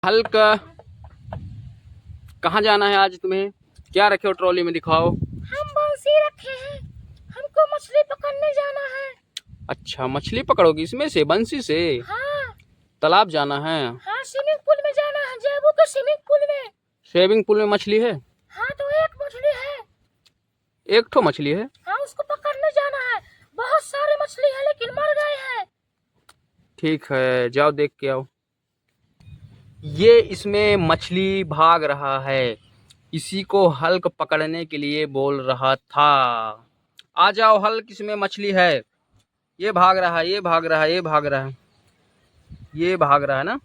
Hulk, कहाँ जाना है आज तुम्हें? क्या रखे हो ट्रॉली में, दिखाओ। हम बंसी रखे हैं, हमको मछली पकड़ने जाना है। अच्छा, मछली पकड़ोगी इसमें से, बंसी से? हाँ। तालाब जाना है? हाँ, स्विमिंग पूल में जाना है, जयबू के स्विमिंग पूल में। स्विमिंग पूल में मछली है? हाँ, तो एक मछली है। एक ठो मछली है? हाँ, उसको पकड़ने जाना है। बहुत सारे मछली है लेकिन मर गए हैं। ठीक है, जाओ देख के आओ। ये इसमें मछली भाग रहा है, इसी को हल्क पकड़ने के लिए बोल रहा था। आ जाओ हल्क, इसमें मछली है। ये भाग रहा है, ये भाग रहा है, ये भाग रहा है, ये भाग रहा है ना,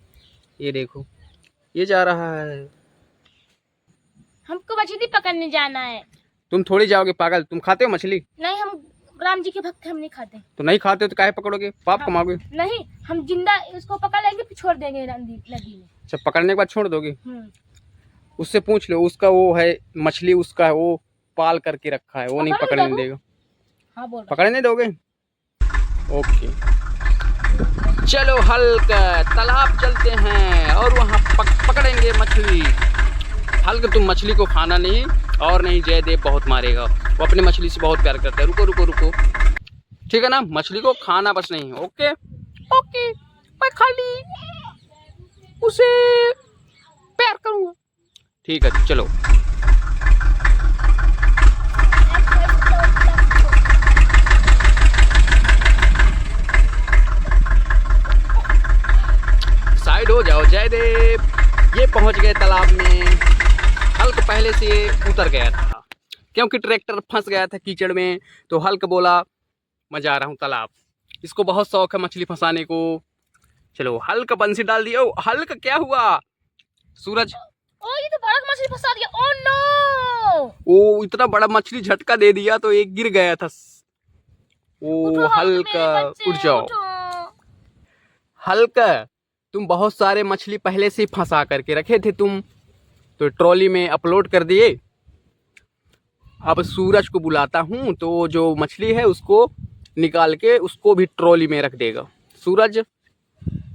ये देखो, ये जा रहा है। हमको मछली पकड़ने जाना है। तुम थोड़ी जाओगे पागल, तुम खाते हो मछली? नहीं, हम राम जी के भक्त, हम नहीं खाते। तो नहीं खाते हो तो काहे पकड़ोगे, पाप कमाओगे। नहीं, हम जिंदा इसको पकड़ लेंगे फिर छोड़ देंगे नदी में। अच्छा, पकड़ने के बाद छोड़ दोगे? हम्म। उससे पूछ लो, उसका वो है मछली, उसका है, वो पाल करके रखा है, वो नहीं पकड़ने देगा। हाँ, बोल। पकड़ने दोगे? ओके, चलो हल्क, तालाब चलते हैं और वहाँ पकड़ेंगे मछली। हल्क, तुम मछली को खाना नहीं, और नहीं जयदेव बहुत मारेगा, वो अपनी मछली से बहुत प्यार करता है। रुको रुको रुको, ठीक है ना, मछली को खाना बस नहीं। ओके ओके, मैं खाली उसे प्यार करूँगा। ठीक है, चलो। साइड हो जाओ जयदेव। ये पहुंच गए तालाब में। हल्क पहले से उतर गया था क्योंकि ट्रैक्टर फंस गया था कीचड़ में, तो हल्क बोला मैं जा रहा हूँ तालाब। इसको बहुत शौक है मछली फंसाने को। चलो हल्क बंसी डाल दिया। ओ हल्क, क्या हुआ? सूरज, ओ, ये तो बड़ा मछली फंसा दिया। Oh no! ओ इतना बड़ा मछली झटका दे दिया तो एक गिर गया था। ओ हल्क, उठ जाओ। हल्क, तुम बहुत सारे मछली पहले से फंसा करके रखे थे तुम, तो ट्रॉली में अपलोड कर दिए। अब सूरज को बुलाता हूँ तो जो मछली है उसको निकाल के उसको भी ट्रॉली में रख देगा। सूरज,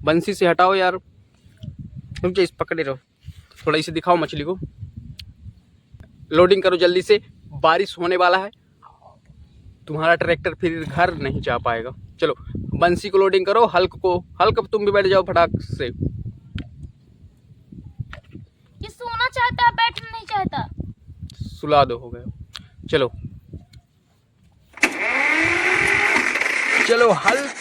बंसी से हटाओ यार, तुम क्या इस पकड़े रहो, थोड़ा इसे दिखाओ मछली को। लोडिंग करो जल्दी से, बारिश होने वाला है, तुम्हारा ट्रैक्टर फिर घर नहीं जा पाएगा। चलो बंसी को लोडिंग करो। हल्क तुम भी बैठ जाओ फटाक से। ये सोना चाहता है, बैठना नहीं चाहता। सुला दो, हो गया। चलो चलो हल्क,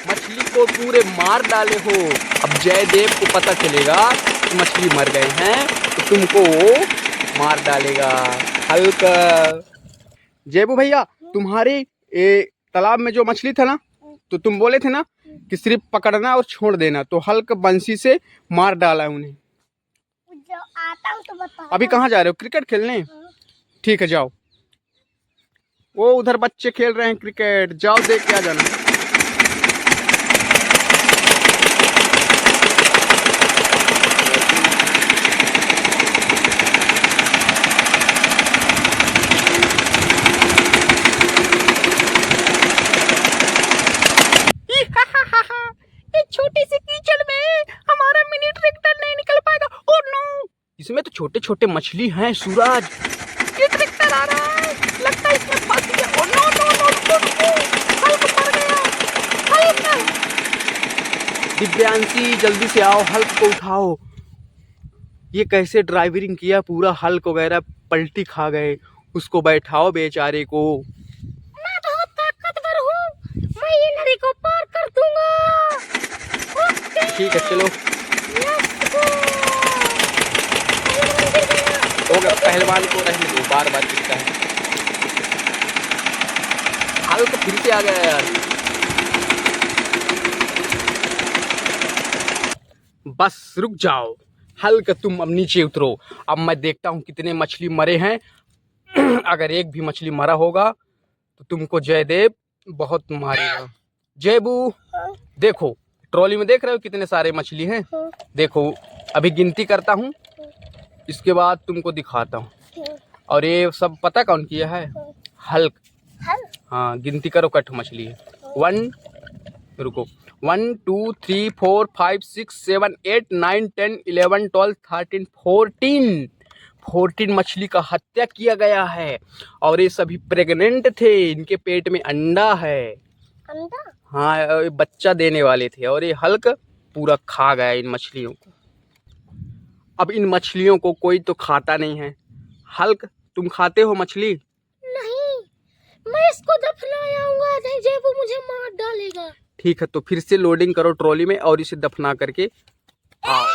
मछली को पूरे मार डाले हो। अब जयदेव को पता चलेगा कि मछली मर गए हैं तो तुमको मार डालेगा। हल्क, जयबू भैया, तुम्हारे तालाब में जो मछली था ना, तो तुम बोले थे ना कि सिर्फ पकड़ना और छोड़ देना, तो हल्क बंसी से मार डाला उन्हें। आता हूँ तो बता। अभी कहाँ जा रहे हो? क्रिकेट खेलने? ठीक है, जाओ। वो उधर बच्चे खेल रहे हैं क्रिकेट, जाओ देख के आ जाना। छोटी सी कीचड़ में हमारा मिनी ट्रैक्टर नहीं निकल पाएगा। ओह नो, इसमें तो छोटे छोटे मछली हैं। सूरज, ये ट्रैक्टर आ रहा है, लगता है इसमें फंस गया। ओह नो नो नो, रुको रुको, हल्क मर गया। हल्क, दिव्यांशी जल्दी से आओ, हल्क को उठाओ। ये कैसे ड्राइवरिंग किया, पूरा हल्क वगैरह पलटी खा गए। उसको बैठाओ बेचारे को। मैं बहुत ताकतवर हूँ, मैं ये नदी को पार कर दूंगा। ठीक है, चलो हो गया। पहलवान को रहने दो, बार बार दिखता है। हल्क फिर से आ गया यार। बस रुक जाओ हल्क, तुम अब नीचे उतरो। अब मैं देखता हूँ कितने मछली मरे हैं। अगर एक भी मछली मरा होगा तो तुमको जयदेव बहुत मारेगा। जयबू, देखो ट्रॉली में, देख रहे हो कितने सारे मछली हैं? देखो अभी गिनती करता हूँ, इसके बाद तुमको दिखाता हूँ। और ये सब पता कौन किया है? हल्क। हाँ, गिनती करो, कट मछली है। 1, रुको, 1 2 3 4 5 6 7 8 9 10 11 12 13 14 मछली का हत्या किया गया है। और ये सभी प्रेग्नेंट थे, इनके पेट में अंडा है। अंडा? हाँ, ये बच्चा देने वाले थे और ये हल्क पूरा खा गया इन मछलियों को। अब इन मछलियों को कोई तो खाता नहीं है। हल्क, तुम खाते हो मछली? नहीं, मैं इसको दफनाऊंगा, नहीं जेबू मुझे मार डालेगा। ठीक है, तो फिर से लोडिंग करो ट्रॉली में और इसे दफना करके आओ।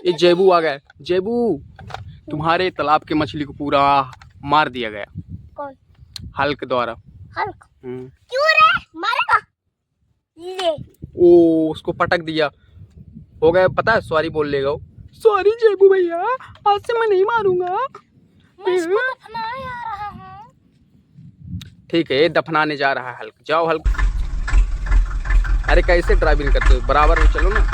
ये जेबू आ गया। जेबू, तुम्हारे तालाब के मछली को पूरा मार दिया गया। कौन? हल्क द्वारा। हल्क? क्यों रे मारेगा? ले। ओ, उसको पटक दिया। हो गया, पता है सॉरी बोल लेगा वो। सॉरी जेबू भैया, आज से मैं नहीं मारूंगा। मैं इसको दफनाने आ रहा हूँ। ठीक है, दफनाने जा रहा है हल्क। जाओ हल्क। अरे कैसे ड्राइविंग करते हो, बराबर में चलो ना।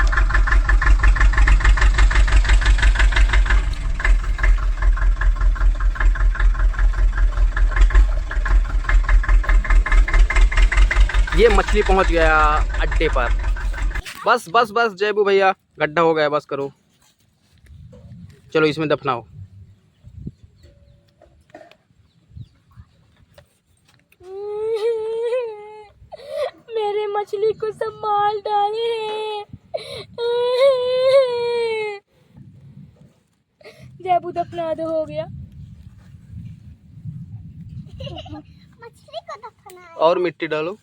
ये मछली पहुंच गया अड्डे पर। बस बस बस जेबू भैया, गड्ढा हो गया, बस करो। चलो इसमें दफनाओ। मेरे मछली को सब मार डाले हैं। जेबू दफना दो, हो गया। मछली को दफना और मिट्टी डालो।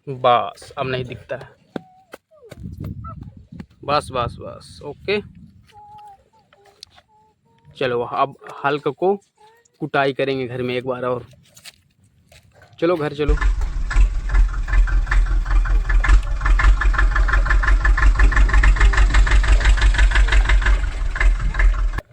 बस, अब नहीं दिखता है। बस बस बस, ओके। चलो अब हल्क को कुटाई करेंगे घर में एक बार और। चलो घर चलो।